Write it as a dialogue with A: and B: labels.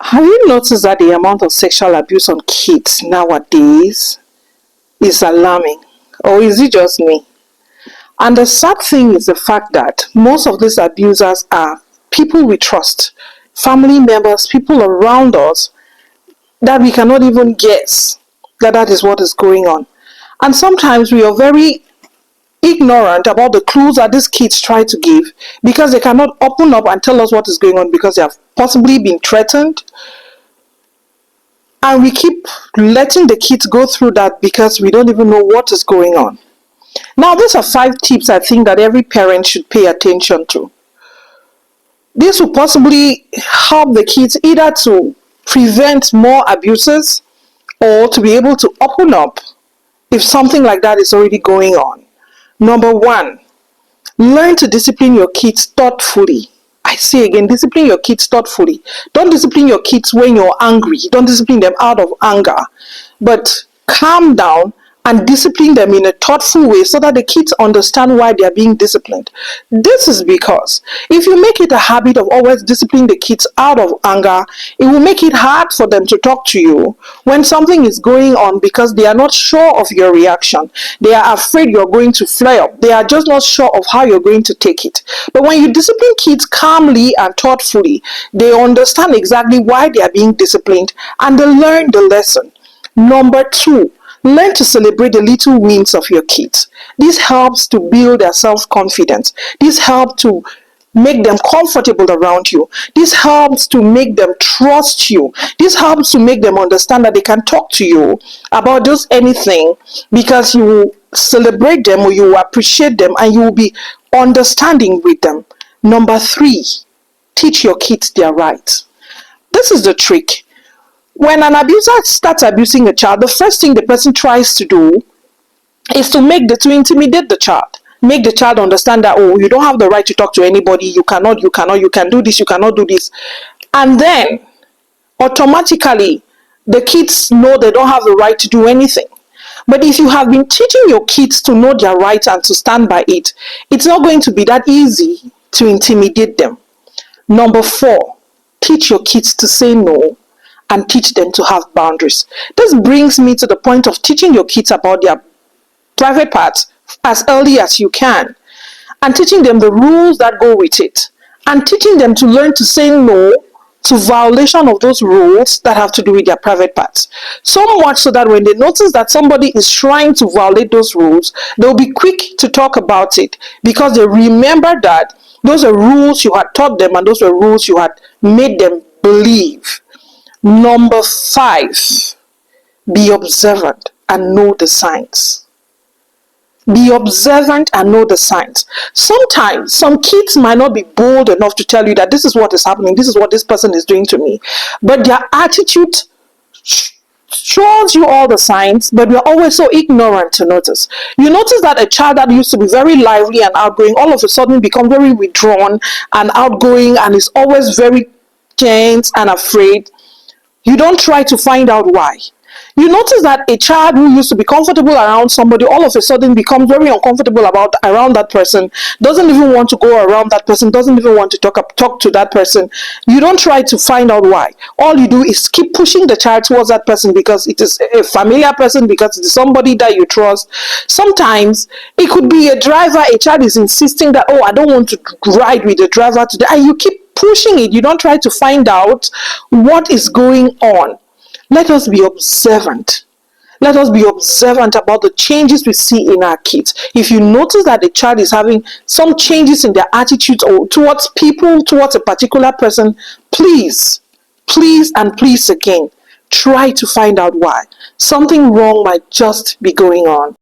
A: Have you noticed that the amount of sexual abuse on kids nowadays is alarming? Or is it just me? And the sad thing is the fact that most of these abusers are people we trust, family members, people around us that we cannot even guess that that is what is going on. And sometimes we are very ignorant about the clues that these kids try to give because they cannot open up and tell us what is going on because they have possibly been threatened, and we keep letting the kids go through that because we don't even know what is going on. Now, these are 5 tips I think that every parent should pay attention to. This will possibly help the kids either to prevent more abuses or to be able to open up if something like that is already going on. Number 1, learn to discipline your kids thoughtfully. I say again, discipline your kids thoughtfully. Don't discipline your kids when you're angry. Don't discipline them out of anger. But calm down and discipline them in a thoughtful way so that the kids understand why they are being disciplined. This is because if you make it a habit of always disciplining the kids out of anger, it will make it hard for them to talk to you when something is going on because they are not sure of your reaction. They are afraid you're going to flare up. They are just not sure of how you're going to take it. But when you discipline kids calmly and thoughtfully, they understand exactly why they are being disciplined and they learn the lesson. Number 2, learn to celebrate the little wins of your kids. This helps to build their self-confidence. This helps to make them comfortable around you. This helps to make them trust you. This helps to make them understand that they can talk to you about just anything because you will celebrate them or you will appreciate them and you will be understanding with them. Number 3, teach your kids their rights. This is the trick. When an abuser starts abusing a child, the first thing the person tries to do is to intimidate the child. Make the child understand that, oh, you don't have the right to talk to anybody, you can do this, you cannot do this. And then, automatically, the kids know they don't have the right to do anything. But if you have been teaching your kids to know their rights and to stand by it, it's not going to be that easy to intimidate them. Number 4, teach your kids to say no and teach them to have boundaries. This brings me to the point of teaching your kids about their private parts as early as you can, and teaching them the rules that go with it, and teaching them to learn to say no to violation of those rules that have to do with their private parts. So much so that when they notice that somebody is trying to violate those rules, they'll be quick to talk about it because they remember that those are rules you had taught them and those are rules you had made them believe. Number 5, be observant and know the signs. Be observant and know the signs. Sometimes some kids might not be bold enough to tell you that this is what is happening, this is what this person is doing to me, but their attitude shows you all the signs, but we're always so ignorant to notice. You notice that a child that used to be very lively and outgoing all of a sudden becomes very withdrawn and outgoing and is always very tense and afraid. You don't try to find out why. You notice that a child who used to be comfortable around somebody all of a sudden becomes very uncomfortable around that person, doesn't even want to go around that person, doesn't even want to talk to that person. You don't try to find out why. All you do is keep pushing the child towards that person because it is a familiar person, because it is somebody that you trust. Sometimes it could be a driver. A child is insisting that, oh, I don't want to ride with the driver today, and you keep pushing it. You don't try to find out what is going on. Let us be observant. Let us be observant about the changes we see in our kids. If you notice that the child is having some changes in their attitude or towards people, towards a particular person, please again, try to find out why. Something wrong might just be going on.